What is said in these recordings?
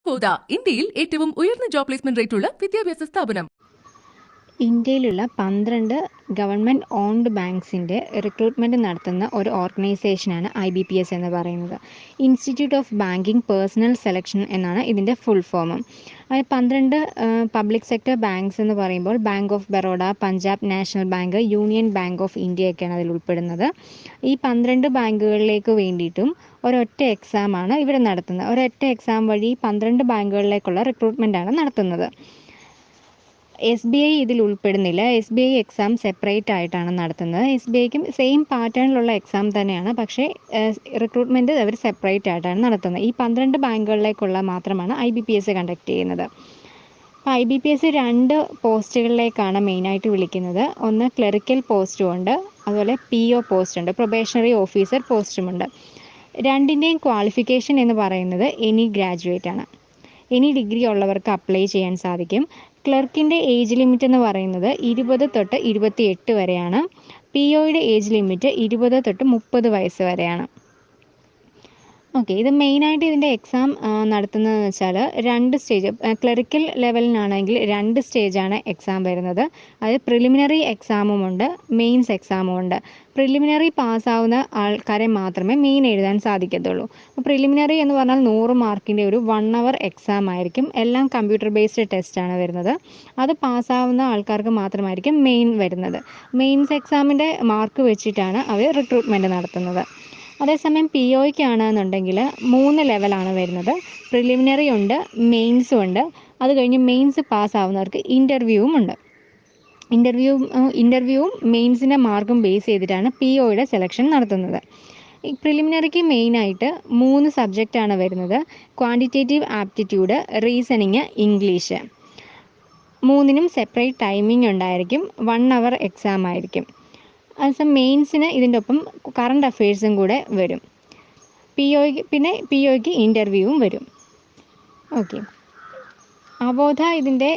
Avodha, ഇന്ത്യയിൽ ഏറ്റവും ഉയർന്ന ജോബ് പ്ലേസ്മെന്റ് റേറ്റുള്ള വിദ്യാഭ്യാസ സ്ഥാപനം. ഇന്ത്യയിലുള്ള 12 ഗവൺമെൻറ് ഓൺഡ് ബാങ്ക്സിൻ്റെ റിക്രൂട്ട്മെൻറ്റ് നടത്തുന്ന ഒരു ഓർഗനൈസേഷനാണ് IBPS എന്ന് പറയുന്നത്. Institute of banking personal selection എന്നാണ് ഇതിൻ്റെ ഫുൾ ഫോം. അത് 12 പബ്ലിക് സെക്ടർ ബാങ്ക്സ് എന്ന് പറയുമ്പോൾ bank of Baroda, Punjab national bank, union bank of ഇന്ത്യയൊക്കെയാണ് അതിൽ ഉൾപ്പെടുന്നത്. ഈ 12 ബാങ്കുകളിലേക്ക് വേണ്ടിയിട്ടും ഒരൊറ്റ എക്സാമാണ് ഇവിടെ നടത്തുന്നത്. ഒരൊറ്റ എക്സാം വഴി 12 ബാങ്കുകളിലേക്കുള്ള റിക്രൂട്ട്മെൻറ്റാണ് നടത്തുന്നത്. SBI ഇതിൽ ഉൾപ്പെടുന്നില്ല. SBI എക്സാം സെപ്പറേറ്റ് ആയിട്ടാണ് നടത്തുന്നത്. SBIക്കും സെയിം പാറ്റേണിലുള്ള എക്സാം തന്നെയാണ്, പക്ഷേ റിക്രൂട്ട്മെൻറ്റ് അവർ സെപ്പറേറ്റ് ആയിട്ടാണ് നടത്തുന്നത്. ഈ 12 ബാങ്കുകളിലേക്കുള്ള മാത്രമാണ് IBPS കണ്ടക്ട് ചെയ്യുന്നത്. അപ്പോൾ IBPS 2 പോസ്റ്റുകളിലേക്കാണ് മെയിനായിട്ട് വിളിക്കുന്നത്. ഒന്ന് ക്ലറിക്കൽ പോസ്റ്റും ഉണ്ട്, അതുപോലെ PO പോസ്റ്റ് ഉണ്ട്, പ്രൊബേഷണറി ഓഫീസർ പോസ്റ്റുമുണ്ട്. രണ്ടിൻ്റെയും ക്വാളിഫിക്കേഷൻ എന്ന് പറയുന്നത് എനി ഗ്രാജുവേറ്റ് ആണ്. എനി ഡിഗ്രി ഉള്ളവർക്ക് അപ്ലൈ ചെയ്യാൻ സാധിക്കും. ക്ലർക്കിൻ്റെ ഏജ് ലിമിറ്റ് എന്ന് പറയുന്നത് 20 തൊട്ട് 28 വരെയാണ്. POയുടെ ഏജ് ലിമിറ്റ് 20 തൊട്ട് 30 വയസ്സ് വരെയാണ്. ഓക്കെ, ഇത് മെയിനായിട്ട് ഇതിൻ്റെ എക്സാം നടത്തുന്നതെന്ന് വെച്ചാൽ 2 സ്റ്റേജ്. ക്ലറിക്കൽ ലെവലിനാണെങ്കിൽ 2 സ്റ്റേജാണ് എക്സാം വരുന്നത്. അത് പ്രിലിമിനറി എക്സാമുമുണ്ട്, മെയിൻസ് എക്സാമുമുണ്ട്. പ്രിലിമിനറി പാസ്സാവുന്ന ആൾക്കാരെ മാത്രമേ മെയിൻ എഴുതാൻ സാധിക്കത്തുള്ളൂ. അപ്പോൾ പ്രിലിമിനറി എന്ന് പറഞ്ഞാൽ 100 മാർക്കിൻ്റെ ഒരു 1 അവർ എക്സാം ആയിരിക്കും. എല്ലാം കമ്പ്യൂട്ടർ ബേസ്ഡ് ടെസ്റ്റാണ് വരുന്നത്. അത് പാസ്സാവുന്ന ആൾക്കാർക്ക് മാത്രമായിരിക്കും മെയിൻ വരുന്നത്. മെയിൻസ് എക്സാമിൻ്റെ മാർക്ക് വെച്ചിട്ടാണ് അവർ റിക്രൂട്ട്മെൻറ്റ് നടത്തുന്നത്. അതേസമയം POയ്ക്കാണെന്നുണ്ടെങ്കിൽ 3 ലെവലാണ് വരുന്നത്. പ്രിലിമിനറി ഉണ്ട്, മെയിൻസും ഉണ്ട്. അത് കഴിഞ്ഞ് മെയിൻസ് പാസ്സാവുന്നവർക്ക് ഇൻ്റർവ്യൂവും ഉണ്ട്. ഇൻ്റർവ്യൂവും മെയിൻസിൻ്റെ മാർക്കും ബേസ് ചെയ്തിട്ടാണ് POയുടെ സെലക്ഷൻ നടത്തുന്നത്. ഈ പ്രിലിമിനറിക്ക് മെയിനായിട്ട് 3 സബ്ജക്റ്റാണ് വരുന്നത്. Quantitative aptitude, reasoning, English. 3നും സെപ്പറേറ്റ് ടൈമിംഗ് ഉണ്ടായിരിക്കും. 1 അവർ എക്സാം ആയിരിക്കും. അതേസമയം മെയിൻസിന് ഇതിൻ്റെ ഒപ്പം കറണ്ട് അഫയേഴ്സും കൂടെ വരും. POയ്ക്ക് ഇൻ്റർവ്യൂവും വരും. ഓക്കെ, അവോധ ഇതിൻ്റെ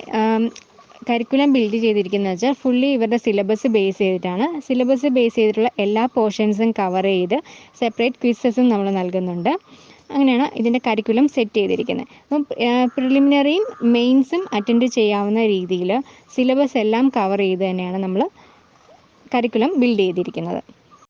കരിക്കുലം ബിൽഡ് ചെയ്തിരിക്കുന്നത് വെച്ചാൽ ഫുള്ളി ഇവരുടെ സിലബസ് ബേസ് ചെയ്തിട്ടാണ്. സിലബസ് ബേസ് ചെയ്തിട്ടുള്ള എല്ലാ പോർഷൻസും കവർ ചെയ്ത് സെപ്പറേറ്റ് ക്വിസസും നമ്മൾ നൽകുന്നുണ്ട്. അങ്ങനെയാണ് ഇതിൻ്റെ കരിക്കുലം സെറ്റ് ചെയ്തിരിക്കുന്നത്. അപ്പം പ്രിലിമിനറിയും മെയിൻസും അറ്റൻഡ് ചെയ്യാവുന്ന രീതിയിൽ സിലബസ് എല്ലാം കവർ ചെയ്ത് തന്നെയാണ് നമ്മൾ കരിക്കുലം ബിൽഡ് ചെയ്തിരിക്കുന്നത്.